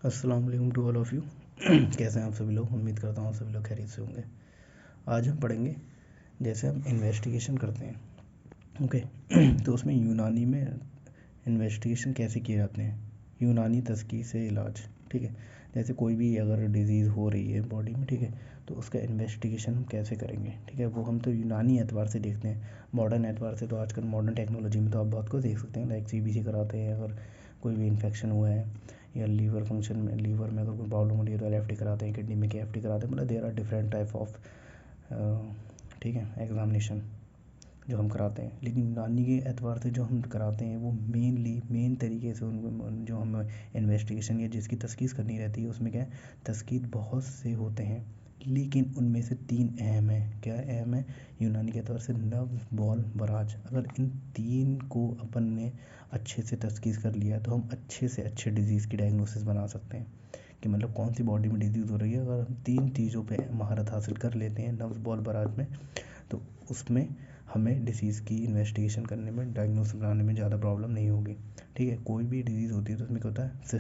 अस्सलाम वालेकुम to all of you. कैसे हैं आप सभी लोग? उम्मीद करता हूँ सभी लोग खैरियत से होंगे। आज हम पढ़ेंगे जैसे हम इन्वेस्टिगेशन करते हैं। ओके। तो उसमें यूनानी में इन्वेस्टिगेशन कैसे किए जाते हैं, यूनानी तस्कीर से इलाज। ठीक है, जैसे कोई भी अगर डिजीज़ हो रही है बॉडी में, ठीक है, तो उसका इन्वेस्टिगेशन हम कैसे करेंगे। ठीक है, वो हम तो यूनानी एतबार से देखते हैं। मॉडर्न एतबार से तो आजकल मॉडर्न टेक्नोलॉजी में तो आप बहुत कुछ देख सकते हैं, लाइक CBC कराते हैं। अगर कोई भी इन्फेक्शन हुआ है या लीवर फंक्शन में, लीवर में अगर कोई प्रॉब्लम हो रही है तो LFT कराते हैं, किडनी में KFT कराते हैं। मतलब there are different type of, ठीक है, एग्जामिनेशन जो हम कराते हैं। लेकिन यूनानी के एतबार से जो हम कराते हैं वो मेन तरीके से उनको जो हम इन्वेस्टिगेशन या जिसकी तस्कीर करनी रहती है उसमें क्या है, तस्कीर बहुत से होते हैं, लेकिन उनमें से 3 अहम है। क्या अहम है? यूनानी के एतबार से नब्ज़, बॉल, बराज। अगर इन 3 को अपन ने अच्छे से तस्कीर कर लिया तो हम अच्छे से अच्छे डिजीज़ की डायग्नोसिस बना सकते हैं कि मतलब कौन सी बॉडी में डिजीज़ हो रही है। अगर हम 3 चीज़ों पे महारत हासिल कर लेते हैं, नब्ज़, बॉल, बराज में, तो उसमें हमें डिसीज़ की इन्वेस्टिगेशन करने में, डायग्नोसिस बनाने में ज़्यादा प्रॉब्लम नहीं होगी। ठीक है, कोई भी डिजीज़ होती है तो उसमें क्या होता है,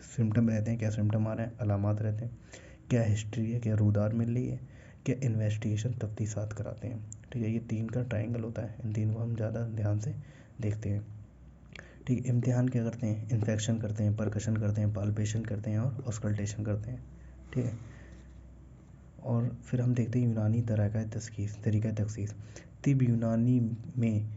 सिम्टम रहते हैं। क्या सिम्टम आ रहे हैं, अलामात रहते हैं, क्या हिस्ट्री है, क्या रूदार मिल रही है, क्या इन्वेस्टिगेशन तफ्तीशात कराते हैं। ठीक है, ये 3 का ट्रायंगल होता है। इन 3 को हम ज़्यादा ध्यान से देखते हैं। ठीक है, इम्तिहान क्या करते हैं, इन्फेक्शन करते हैं, परकशन करते हैं, पाल्पेशन करते हैं और ऑस्कल्टेशन करते हैं। ठीक है, और फिर हम देखते हैं यूनानी तरीका तखसीस। तिब यूनानी में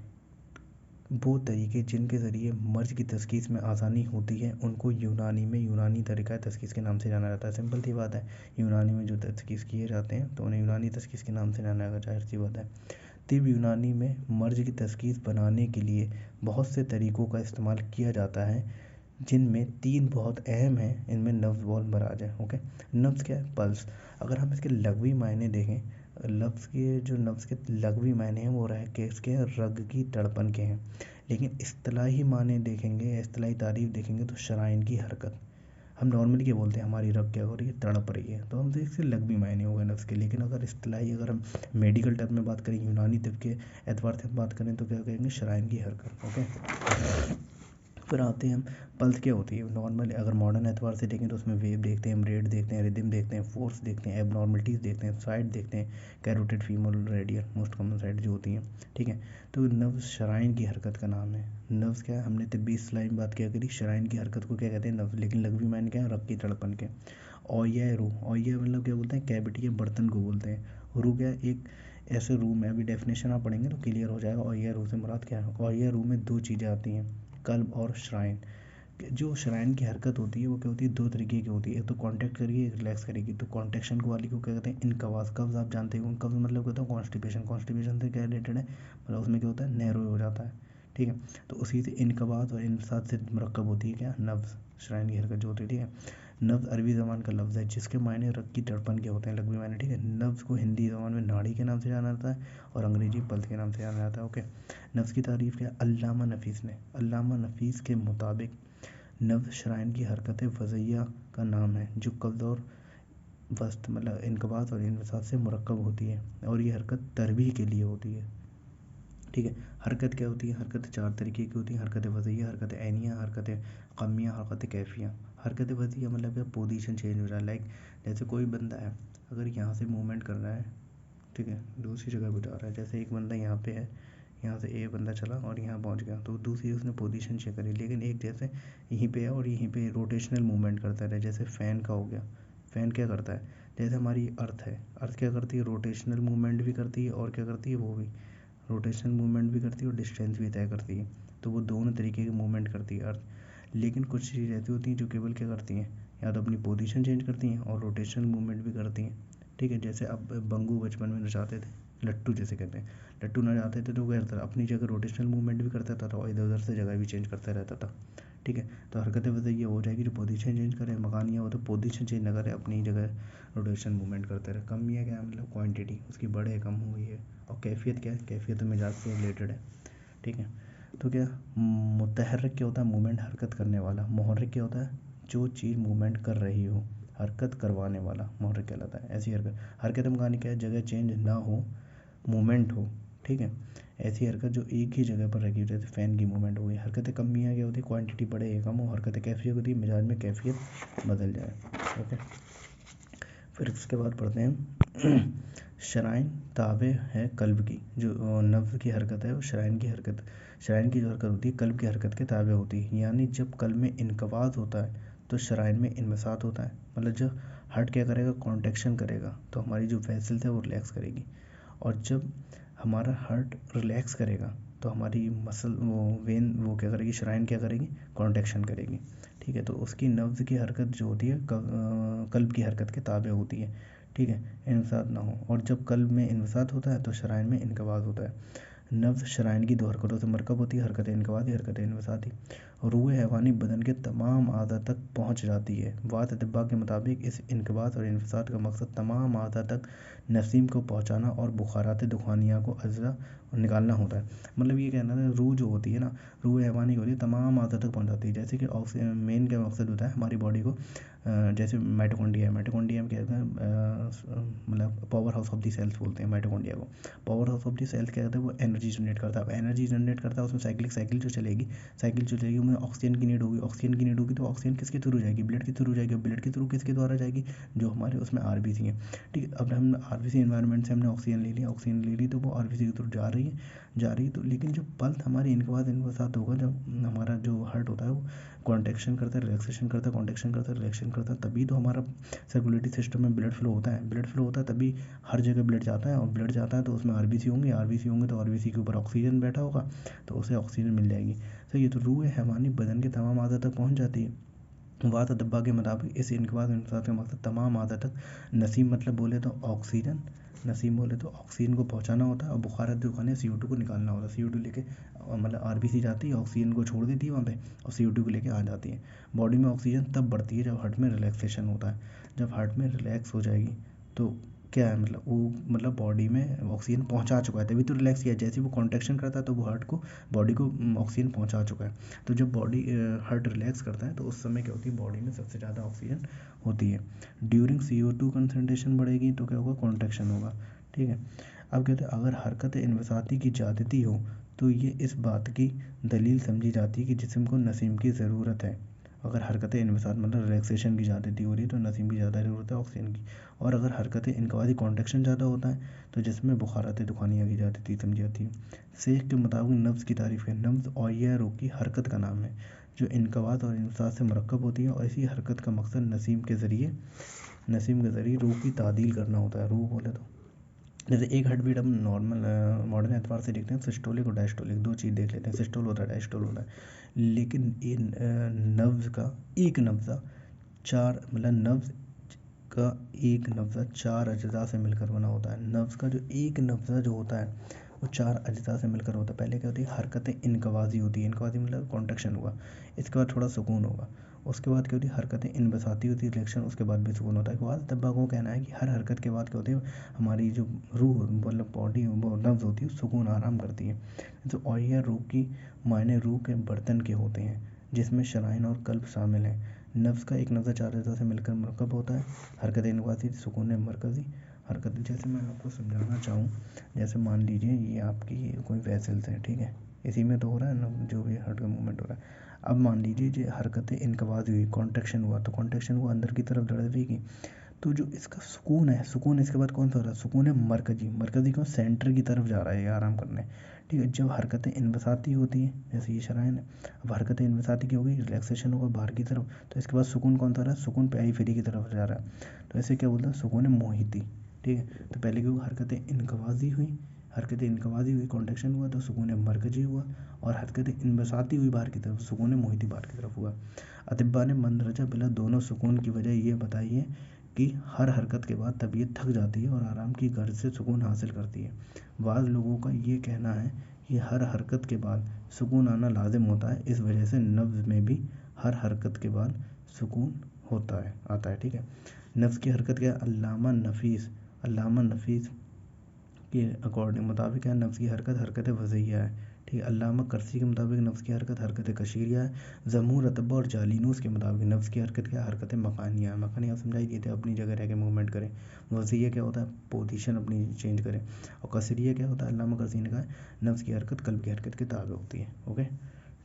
वो तरीके जिनके ज़रिए मर्ज की तशख़ीस में आसानी होती है उनको यूनानी में यूनानी तरीका तशख़ीस के नाम से जाना जाता है। सिंपल सी बात है, यूनानी में जो तशख़ीस किए जाते हैं तो उन्हें यूनानी तशख़ीस के नाम से जाना जाएगा, जाहिर सी बात है। तिब यूनानी में मर्ज की तशख़ीस बनाने के लिए बहुत से तरीक़ों का इस्तेमाल किया जाता है, जिनमें 3 बहुत अहम हैं। इनमें नब्ज़, बॉल, बराज है। ओके, नब्ज़ क्या है? पल्स। अगर हम इसके लघवी मायने देखें, लफ्ज़ के जो नब्ज़ के लघवी मायने हैं वो किसके हैं, रग की तड़पन के हैं। लेकिन इस्तिलाही माने देखेंगे या इस्तिलाही तारीफ़ देखेंगे तो शराइन की हरकत। हम नॉर्मली क्या बोलते हैं, हमारी रग क्या हो रही है, तड़प रही है, तो हम इससे लघवी मायने हो गए नफ्स के। लेकिन अगर इस्तिलाही, अगर हम मेडिकल टर्म में बात करें, यूनानी तिब के एतबार से बात करें तो क्या कहेंगे, शराइन की हरकत। ओके, फिर आते हैं हम, पल्स क्या होती है। नॉर्मली अगर मॉडर्न एतबार से देखें तो उसमें वेव देखते हैं, हम रेट देखते हैं, रिदम देखते हैं, फोर्स देखते हैं, एबनॉर्मलिटीज़ देखते हैं, साइड देखते हैं, carotid, femoral, radial, most common side जो होती हैं। ठीक है, तो नब्ज़ शराइन की हरकत का नाम है। नब्ज़ क्या है, हमने तिब्बी इस्तिलाह में बात क्या करी, शराइन की हरकत को क्या कहते हैं, नब्ज़। लेकिन लघवी मायने क्या है, रग की तड़पन के। ओया रू, ओया मतलब क्या बोलते हैं, कैविटी के बर्तन को बोलते हैं। रू क्या है, एक ऐसे रूम है, अभी डेफिनेशन आप पढ़ेंगे तो क्लियर हो जाएगा ओया रू से मुराद क्या है। ओया रू में 2 चीज़ें आती हैं, कल्ब और श्राइन। जो श्राइन की हरकत होती है वो क्या होती है, 2 तरीके की होती है। एक तो कॉन्टैक्ट करेगी, एक रिलैक्स करेगी। तो कॉन्ट्रैक्शन को वाली को क्या कहते हैं, इनकवास। कब्ज़ आप जानते हो, कब्ज़ मतलब क्या होता है, कॉन्स्टिपेशन। कॉन्स्टिपेशन से क्या रिलेटेड है, मतलब उसमें क्या होता है, नैरो हो जाता है। ठीक है, तो उसी से इनकवास और इनसात से मरकब होती है क्या, नब्ज़, श्राइन की हरकत जो होती है। ठीक है, नब्ज़ अरबी ज़बान का लफ्ज़ है जिसके मायने रग की तड़पन के होते हैं, लघवी मायने। ठीक है, नब्ज़ को हिंदी ज़बान में नाड़ी के नाम से जाना जाता है और अंग्रेजी पल्स के नाम से जाना जाता है। ओके, नब्ज़ की तारीफ़ क्या, अल्लामा नफीस ने, अल्लामा नफीस के मुताबिक नब्ज़ शराइन की हरकत वज़ैया का नाम है जो कब्ज़ और वस्त मतलब इनकबात और इनवसात से मुरक्कब होती है, और ये हरकत तरबीह के लिए होती है। ठीक है, हरकत क्या होती है, हरकत 4 तरीके की होती है। हरकत वज़ैया, हरकत ऐनिया, हरकत क़मिया, हरकत कैफ़िया। हरकत वज़ैया मतलब क्या, पोजीशन चेंज हो रहा है। लाइक जैसे कोई बंदा है, अगर यहाँ से मूवमेंट कर रहा है, ठीक है, दूसरी जगह पर जा रहा है। जैसे एक बंदा यहाँ पे है, यहाँ से एक बंदा चला और यहाँ पहुँच गया, तो दूसरी उसने पोजीशन चेक करी। लेकिन एक जैसे यहीं पे है और यहीं पे रोटेशनल मूवमेंट करता रहे, जैसे फ़ैन का हो गया। फ़ैन क्या करता है, जैसे हमारी अर्थ है, अर्थ क्या करती है, रोटेशनल मूवमेंट भी करती है और क्या करती है, वो भी रोटेशनल मूवमेंट भी करती है और डिस्टेंस भी तय करती है। तो वो दोनों तरीके की मूवमेंट करती है अर्थ। लेकिन कुछ चीज़ें ऐसी होती हैं जो केवल क्या करती हैं, या तो अपनी पोजीशन चेंज करती हैं और रोटेशनल मूवमेंट भी करती हैं। ठीक है, जैसे अब बंगू बचपन में नचाते थे, लट्टू जिसे कहते हैं, लट्टू नचाते थे तो क्या करता था, अपनी जगह रोटेशनल मूवमेंट भी करता था और इधर उधर से जगह भी चेंज करता रहता था। ठीक है, तो हरकत वजह ये हो जाएगी, जो पोजीशन चेंज करे, मकान ये हो तो पोजीशन चेंज ना करे, अपनी जगह रोटेशन मूवमेंट करते रहे। कम या क्या है, मतलब क्वांटिटी उसकी बढ़े कम हुई है। और कैफियत क्या है, कैफियत तो मिजाज से रिलेटेड है। ठीक है, तो क्या मुतहर्रिक क्या होता है, मूवमेंट हरकत करने वाला। मुहर्रिक क्या होता है, जो चीज़ मूवमेंट कर रही हो, हरकत करवाने वाला मुहर्रिक कहलाता है। ऐसी हरकत, हरकत मकानी क्या है, जगह चेंज ना हो, मूवमेंट हो, ठीक है। ऐसी हरकत जो एक ही जगह पर रखी होती है, जैसे फ़ैन की मूवमेंट हो गई। हरकतें कम मियाँ क्या होती है, क्वांटिटी बढ़े या कम हो, हरकतें कैफियत होती है, मिजाज में कैफियत बदल जाए। ओके, फिर उसके बाद पढ़ते हैं शराइन ताबे है कल्ब की। जो नफ्स की हरकत है वो शराइन की हरकत, शराइन की जो हरकत होती है कल्ब की हरकत के ताबे होती है। यानी जब कल्ब में इनकवाज होता है तो शराइन में इनबसात होता है। मतलब जब हार्ट क्या करेगा, कॉन्ट्रैक्शन करेगा तो हमारी जो वेसल्स है वो रिलैक्स करेगी, और जब हमारा हार्ट रिलैक्स करेगा तो हमारी मसल वो वेन वो क्या करेगी, शराइन क्या करेगी, कॉन्ट्रैक्शन करेगी। ठीक है, तो उसकी नब्ज़ की हरकत जो होती है कल्ब की हरकत के ताबे होती है। ठीक है, इनसात ना हो, और जब कल्ब में इनसात होता है तो शराइन में इनकवाज होता है। नब्ज़ शराइन की दो हरकतों से मरकब होती है, हरकत इनकवादी, हरकत इनवसाती। रूह हैवानी बदन के तमाम आज़ा तक पहुँच जाती है। वात अतिब्बा के मुताबिक इस इनकवास और इनवसात का मकसद तमाम आज़ा तक नसीम को पहुँचाना और बुखारात दुखानिया को अज्जा निकालना होता है। मतलब ये कहना है, रूह जो होती है ना, रूह हैवानी होती है, तमाम आज़ा तक पहुँच जाती है। जैसे कि ऑक्सीजन मेन क्या मकसद होता है हमारी बॉडी को, जैसे माइटोकॉन्ड्रिया है, माइटोकॉन्ड्रिया में क्या होता है, मतलब power house of the cells बोलते हैं माइटोकॉन्ड्रिया को। Power house of the cells क्या होता है, वो एनर्जी जनरेट करता है। एनर्जी जनरेट करता है, उसमें साइकिल जो चलेगी, उसमें ऑक्सीजन की नीड होगी। ऑक्सीजन की नीड होगी तो ऑक्सीजन किसके थ्रू जाएगी, ब्लड के थ्रू जाएगी। ब्लड के थ्रू किसके द्वारा जाएगी, जो हमारे उसमें आरबीसी है। ठीक है, अब हम आरबीसी एनवायरनमेंट से हमने ऑक्सीजन ले ली तो वो आरबीसी के थ्रू जा रही है तो, लेकिन जब पल्स हमारी इनके साथ होगा, जब हमारा जो हार्ट होता है वो कॉन्ट्रैक्शन करता है, रिलैक्सेशन करता है, कॉन्ट्रैक्शन करता है, रिलैक्सेशन करता है, तभी तो हमारा सर्कुलेटरी सिस्टम में ब्लड फ्लो होता है। ब्लड फ्लो होता है तभी हर जगह ब्लड जाता है, और ब्लड जाता है तो उसमें आरबीसी होंगे तो आरबीसी के ऊपर ऑक्सीजन बैठा होगा तो उसे ऑक्सीजन मिल जाएगी। सही है, तो रूह हैवानी बदन के तमाम आज़ा तक पहुँच जाती है। वात अतब्बा के मुताबिक इस इनकवास का मकसद तमाम आज़ा तक नसीम, मतलब बोले तो ऑक्सीजन, नसीम बोले तो ऑक्सीजन को पहुंचाना होता है, और बुखारत दुखाने CO2 को निकालना होता है। CO2 लेके मतलब आरबीसी जाती है, ऑक्सीजन को छोड़ देती है वहाँ पे, और CO2 को लेके आ जाती है। बॉडी में ऑक्सीजन तब बढ़ती है जब हार्ट में रिलैक्सेशन होता है। जब हार्ट में रिलैक्स हो जाएगी तो क्या है, मतलब वो मतलब बॉडी में ऑक्सीजन पहुंचा चुका है, तभी तो रिलैक्स किया। जैसे वो कॉन्ट्रैक्शन करता है तो वो हार्ट को, बॉडी को ऑक्सीजन पहुंचा चुका है। तो जब बॉडी हार्ट रिलैक्स करता है तो उस समय क्या होती है, बॉडी में सबसे ज़्यादा ऑक्सीजन होती है। ड्यूरिंग CO2 कंसनट्रेशन बढ़ेगी तो क्या होगा, कॉन्ट्रैक्शन होगा। ठीक है, अब कहते हैं अगर हरकत इनवसाती की ज़्यादती हो तो ये इस बात की दलील समझी जाती है कि जिस्म को नसीम की ज़रूरत है। अगर हरकत इनवसात मतलब रिलैक्सेशन की ज़्यादती हो रही है तो नसीम की ज़्यादा ज़रूरत है, ऑक्सीजन की। और अगर हरकत इनकवादी कॉन्ट्रैक्शन ज़्यादा होता है तो जिसमें बुखारात दुखानिया की ज़्यादती समझी जाती है। शेख के मुताबिक नब्ज़ की तारीफ़ है। नब्ज़ और यह रूह की हरकत का नाम है जो इनकवाद और इनसात से मरकब होती है, और इसी हरकत का मकसद नसीम के ज़रिए रूह की तादील करना होता है। रूह बोले तो जैसे एक हार्ट बीट हम नॉर्मल मॉडर्न एतबार से देखते हैं, सिस्टोलिक और डायस्टोलिक दो चीज़ देख लेते हैं, सिस्टोल होता है, डायस्टोल होता है। लेकिन ये नब्ज़ का एक नब्ज़ा चार, मतलब नब्ज़ का एक नब्ज़ा चार अज्जा से मिलकर बना होता है। नब्ज़ का जो एक नब्ज़ा जो होता है वो चार अज्जा से मिलकर होता है। पहले क्या होती है, हरकतें इनकवाज़ी होती है, इनकवाज़ी मतलब कॉन्ट्रैक्शन हुआ, इसके बाद थोड़ा सुकून होगा। उसके बाद क्या होती है, हरकतें इनबसाती होती है, रिलेक्शन, उसके बाद भी सुकून होता है। वाद तब्बा को कहना है कि हर हरकत के बाद क्या होती है, हमारी जो रूह मतलब बॉडी वो नब्ज़ होती है सुकून आराम करती है। तो और यह रूह की मायने रूह के बर्तन के होते हैं जिसमें शराइन और कल्ब शामिल हैं। नफ्स का एक नज़र चार अज़ा से मिलकर मरकब होता है। हरकत इनवासी, सुकून मरकज़ी हरकत। जैसे मैं आपको समझाना चाहूँ, जैसे मान लीजिए ये आपकी कोई वेसल्स है, ठीक है, इसी में तो हो रहा है ना जो भी हार्ट का मूवमेंट हो रहा है। अब मान लीजिए जो हरकतें इनकवाज हुई, कॉन्ट्रैक्शन हुआ, तो कॉन्ट्रैक्शन हुआ अंदर की तरफ धड़केगी, तो जो इसका सुकून है, सुकून इसके बाद कौन सा हो रहा है, सुकून है मरकजी, मरकजी को सेंटर की तरफ जा रहा है ये आराम करने। ठीक है, जब हरकतें इनबसाती होती हैं जैसे ये शराइन है, अब हरकतें इनबसाती की होगी, रिलैक्सेशन होगा बाहर की तरफ, तो इसके बाद सुकून कौन सा हो रहा है, सुकून पेरिफेरी की तरफ जा रहा है। तो ऐसे क्या बोलते हैं, सुकून मोहिती। ठीक है, तो पहले क्योंकि हरकतें इनकवाजी हुई, कॉन्ट्रैक्शन हुआ तो सुकून मरकजी हुआ, और हरकतें इनबसाती हुई बाहर की तरफ, सुकून मोहिती बाहर की तरफ हुआ। अतिब्बा ने मंदरजा बिला दोनों सुकून की वजह ये बताई है कि हर हरकत के बाद तबीयत थक जाती है और आराम की गर्ज से सुकून हासिल करती है। बाज़ लोगों का ये कहना है कि हर हरकत के बाद सुकून आना लाजिम होता है, इस वजह से नब्ज़ में भी हर हरकत के बाद सुकून आता है। ठीक है, नफ्स की हरकत क्या है, अल्लामा नफीस के अकॉर्डिंग मुताबिक है, नफ्स की हरकत वज़िया है। ठीक है। अल्लामा करसी के मुताबिक नफ्स की हरकत हरकत कशीरिया है। ज़मूर रतबा और जालिनूस के मुताबिक नफ्स की हरकत क्या हरकत मकानिया है। मकानिया समझाई दिए थे, अपनी जगह रह के मूवमेंट करें। वज़िया क्या होता है, पोजीशन अपनी चेंज करें। और कसरिया क्या होता है, अल्लामा करसी ने कहा नफ्स की हरकत कल्ब की हरकत के ताबे होती है। Okay,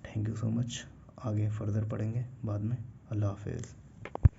thank you so much. आगे फर्दर पढ़ेंगे बाद में। अल्लाह हाफिज़।